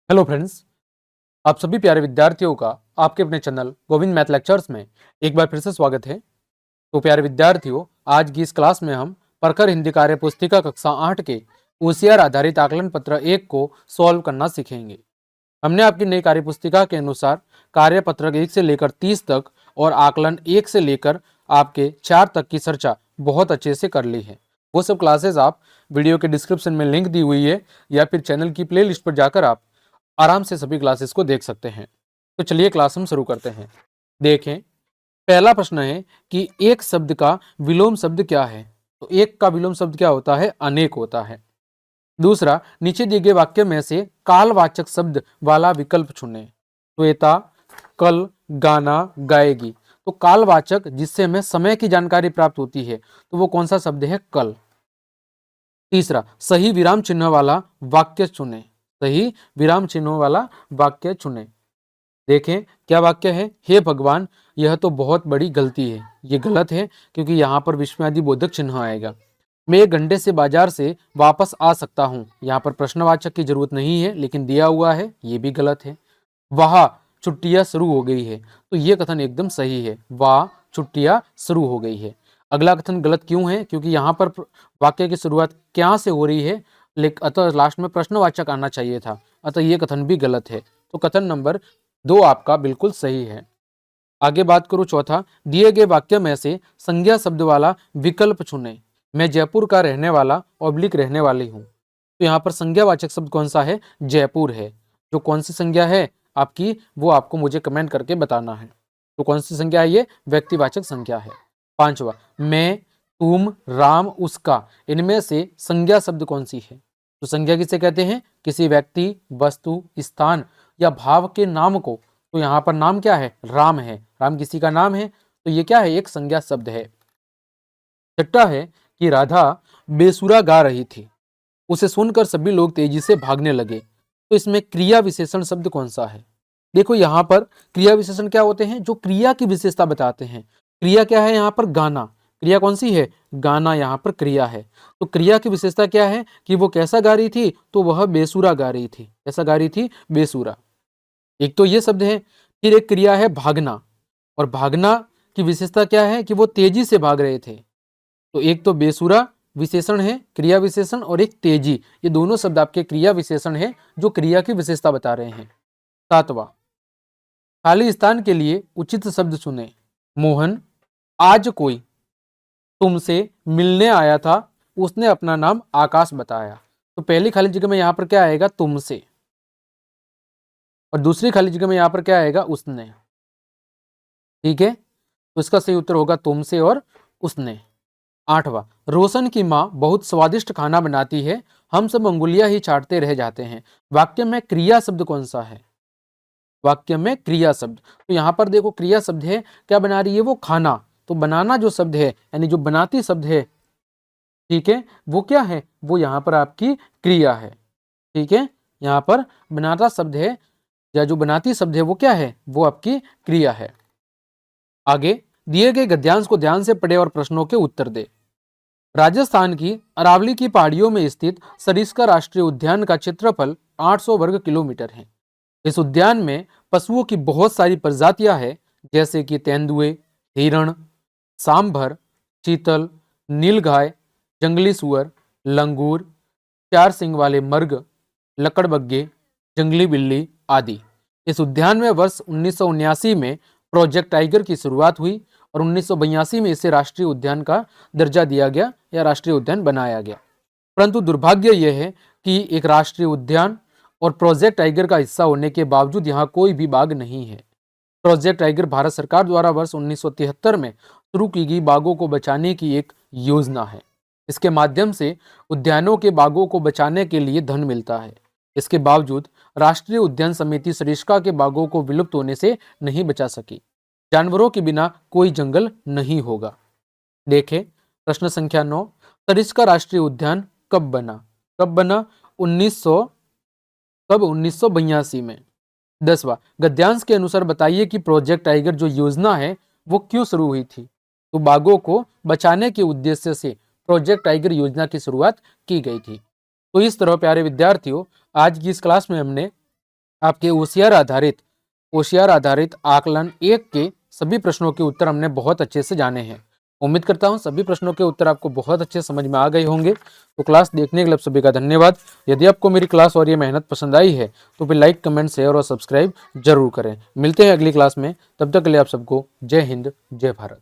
Hello friends, आप सभी प्यारे विद्यार्थियों का आपके अपने चैनल गोविंद मैथ लेक्चर्स में एक बार फिर से स्वागत है। तो प्यारे विद्यार्थियों, आज की इस क्लास में हम प्रखर हिंदी कार्य पुस्तिका कक्षा 8 के ओसीआर आधारित आकलन पत्र 1 को सॉल्व करना सीखेंगे। हमने आपकी नई कार्य पुस्तिका के अनुसार कार्य पत्रक 1 से लेकर 30 तक और आकलन 1 से लेकर आपके 4 तक की चर्चा बहुत अच्छे से कर ली है। वो सब क्लासेस आप वीडियो के डिस्क्रिप्शन में लिंक दी हुई है या फिर चैनल की प्लेलिस्ट पर जाकर आप आराम से सभी क्लासेस को देख सकते हैं। तो चलिए क्लास हम शुरू करते हैं। देखें, पहला प्रश्न है कि एक शब्द का विलोम शब्द क्या है। तो एक का विलोम शब्द क्या होता है? अनेक होता है। दूसरा, नीचे दिए गए वाक्य में से कालवाचक शब्द वाला विकल्प चुनें। श्वेता कल गाना गाएगी। तो कालवाचक जिससे हमें समय की जानकारी प्राप्त होती है तो वो कौन सा शब्द है? कल। तीसरा, सही विराम चिन्ह वाला वाक्य चुनें। सही विराम चिन्हों वाला वाक्य चुनें। देखें क्या वाक्य है? हे भगवान, यह तो बहुत बड़ी गलती है। ये गलत है क्योंकि यहाँ पर विस्मयादि बोधक चिन्ह आएगा। मैं 1 घंटे से बाजार से वापस आ सकता हूँ। यहाँ पर प्रश्नवाचक की जरूरत नहीं है लेकिन दिया हुआ है, ये भी गलत है। वह छुट्टियां शुरू हो गई है। तो ये कथन एकदम सही है, वह छुट्टियां शुरू हो गई है। अगला कथन गलत क्यों है? क्योंकि यहाँ पर वाक्य की शुरुआत क्या से हो रही है, लेकिन अतः लास्ट में प्रश्नवाचक आना चाहिए था, अतः ये कथन भी गलत है। तो कथन नंबर 2 आपका बिल्कुल सही है। आगे बात करूं चौथा, दिए गए वाक्य में से संज्ञा शब्द वाला विकल्प चुनें। मैं जयपुर का रहने वाला ऑब्लिक रहने वाली हूँ। तो यहाँ पर संज्ञावाचक शब्द कौन सा है? जयपुर है। जो कौन सी संज्ञा है आपकी, वो आपको मुझे कमेंट करके बताना है। तो कौन सी संज्ञा है? ये व्यक्तिवाचक संज्ञा है। पांचवा, मैं, तुम, राम, उसका, इनमें से संज्ञा शब्द कौन सी है? तो संज्ञा किसे कहते हैं? किसी व्यक्ति, वस्तु, स्थान या भाव के नाम को। तो यहाँ पर नाम क्या है? राम है। राम किसी का नाम है, तो ये क्या है? एक संज्ञा शब्द है। छठा है कि राधा बेसुरा गा रही थी, उसे सुनकर सभी लोग तेजी से भागने लगे। तो इसमें क्रिया विशेषण शब्द कौन सा है? देखो यहाँ पर क्रिया विशेषण क्या होते हैं? जो क्रिया की विशेषता बताते हैं। क्रिया क्या है? यहाँ पर गाना। क्रिया कौन सी है? गाना यहाँ पर क्रिया है। तो क्रिया की विशेषता क्या है कि वो कैसा गा रही थी? तो वह बेसुरा गा रही थी। कैसा गा रही थी? बेसुरा। एक तो ये शब्द है। फिर एक क्रिया है भागना, और भागना की विशेषता क्या है कि वो तेजी से भाग रहे थे। तो एक तो बेसुरा विशेषण है, क्रिया विशेषण, और एक तेजी, ये दोनों शब्द आपके क्रिया विशेषण है जो क्रिया की विशेषता बता रहे हैं। सातवां, खाली स्थान के लिए उचित शब्द चुने। मोहन, आज कोई तुमसे मिलने आया था, उसने अपना नाम आकाश बताया। तो पहली खाली जगह में यहां पर क्या आएगा? तुमसे। और दूसरी खाली जगह में यहां पर क्या आएगा? उसने। ठीक है, तो इसका सही उत्तर होगा तुमसे और उसने। आठवां, रोशन की माँ बहुत स्वादिष्ट खाना बनाती है, हम सब अंगुलियां ही चाटते रह जाते हैं। वाक्य में क्रिया शब्द कौन सा है? वाक्य में क्रिया शब्द, तो यहां पर देखो क्रिया शब्द है, क्या बना रही है? वो खाना। तो बनाना जो शब्द है, यानी जो बनाती शब्द है, ठीक है, वो क्या है? वो यहां पर आपकी क्रिया है। ठीक है, यहां पर बनाता शब्द है या जो बनाती शब्द है वो क्या है? वो आपकी क्रिया है। आगे दिए गए गद्यांश को ध्यान से पढ़े और प्रश्नों के उत्तर दे। राजस्थान की अरावली की पहाड़ियों में स्थित सरिस्का राष्ट्रीय उद्यान का क्षेत्रफल 800 वर्ग किलोमीटर है। इस उद्यान में पशुओं की बहुत सारी प्रजातियां हैं, जैसे कि तेंदुए, हिरण, सांभर, चीतल, नीलगाय, जंगली सुअर, लंगूर, 4 सींग वाले मर्ग, लकड़बग्गे, जंगली बिल्ली आदि। इस उद्यान में वर्ष 1979 में प्रोजेक्ट टाइगर की शुरुआत हुई और 1982 में इसे राष्ट्रीय उद्यान का दर्जा दिया गया या राष्ट्रीय उद्यान बनाया गया। परंतु दुर्भाग्य यह है कि एक राष्ट्रीय उद्यान और प्रोजेक्ट टाइगर का हिस्सा होने के बावजूद यहाँ कोई भी बाघ नहीं है। प्रोजेक्ट टाइगर भारत सरकार द्वारा वर्ष 1973 में शुरू की गई बाघों को बचाने की एक योजना है। इसके माध्यम से उद्यानों के बाघों को बचाने के लिए धन मिलता है। इसके बावजूद राष्ट्रीय उद्यान समिति सरिस्का के बाघों को विलुप्त होने से नहीं बचा सकी। जानवरों के बिना कोई जंगल नहीं होगा। देखें प्रश्न संख्या 9, सरिस्का राष्ट्रीय उद्यान कब बना? कब बना? 1982 में। 10वां, गद्यांश के अनुसार बताइए कि प्रोजेक्ट टाइगर जो योजना है वो क्यों शुरू हुई थी? तो बाघों को बचाने के उद्देश्य से प्रोजेक्ट टाइगर योजना की शुरुआत की गई थी। तो इस तरह प्यारे विद्यार्थियों, आज की इस क्लास में हमने आपके होशियार आधारित आकलन 1 के सभी प्रश्नों के उत्तर हमने बहुत अच्छे से जाने हैं। उम्मीद करता हूं सभी प्रश्नों के उत्तर आपको बहुत अच्छे समझ में आ गए होंगे। तो क्लास देखने के लिए आप सभी का धन्यवाद। यदि आपको मेरी क्लास और ये मेहनत पसंद आई है तो फिर लाइक, कमेंट, शेयर और सब्सक्राइब जरूर करें। मिलते हैं अगली क्लास में, तब तक के लिए आप सबको जय हिंद, जय भारत।